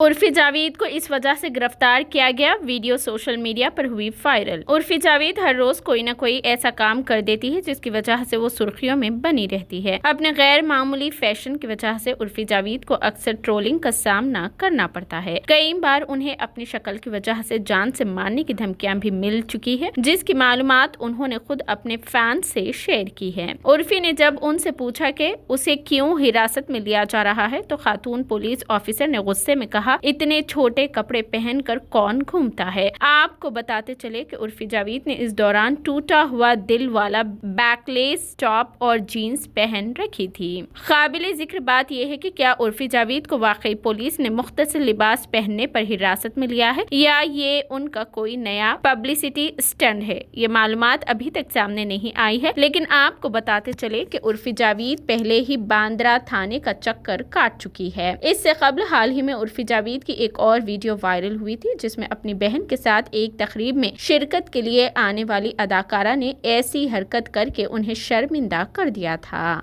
उर्फी जावेद को इस वजह से गिरफ्तार किया गया। वीडियो सोशल मीडिया पर हुई वायरल। उर्फी जावेद हर रोज कोई न कोई ऐसा काम कर देती है जिसकी वजह से वो सुर्खियों में बनी रहती है। अपने गैर मामूली फैशन की वजह से उर्फी जावेद को अक्सर ट्रोलिंग का सामना करना पड़ता है। कई बार उन्हें अपनी शक्ल की वजह से जान से मारने की धमकियां भी मिल चुकी है, जिसकी मालूमात उन्होंने खुद अपने फैन से शेयर की है। उर्फी ने जब उनसे पूछा कि उसे क्यों हिरासत में लिया जा रहा है तो खातून पुलिस ऑफिसर ने गुस्से में कहा, इतने छोटे कपड़े पहनकर कौन घूमता है। आपको बताते चले कि उर्फी जावेद ने इस दौरान टूटा हुआ दिल वाला बैकलेस टॉप और जीन्स पहन रखी थी। काबिले जिक्र बात यह है कि क्या उर्फी जावेद को वाकई पुलिस ने मुख्तसर लिबास पहनने पर हिरासत में लिया है या ये उनका कोई नया पब्लिसिटी स्टंट है। ये मालूमात अभी तक सामने नहीं आई है, लेकिन आपको बताते चले कि उर्फी जावेद पहले ही बांद्रा थाने का चक्कर काट चुकी है। इससे कबल हाल ही में उर्फी जावेद की एक और वीडियो वायरल हुई थी जिसमें अपनी बहन के साथ एक तकरीब में शिरकत के लिए आने वाली अदाकारा ने ऐसी हरकत करके उन्हें शर्मिंदा कर दिया था।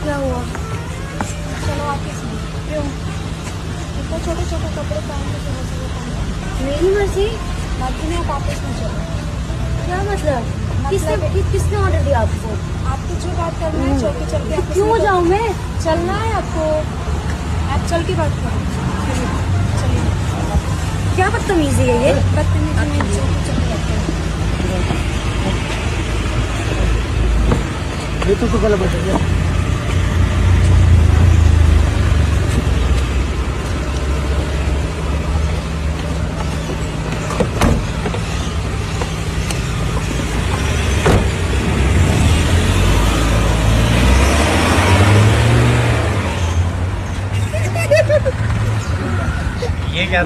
क्या हुआ? चलो आप क्यों इतना छोटे छोटे कपड़े पहन के मेरी मर्जी मर्जी में आप आपस में चलो। क्या मतलब? किसने ऑर्डर दिया आपको? आपको जो बात करना है चल के चल के आप क्यों जाऊँ मैं? चलना है आपको, आप चल के बात करो। चलिए। क्या बदतमीजी है ये? बदतमीजी ये तो गलत बात है। ये क्या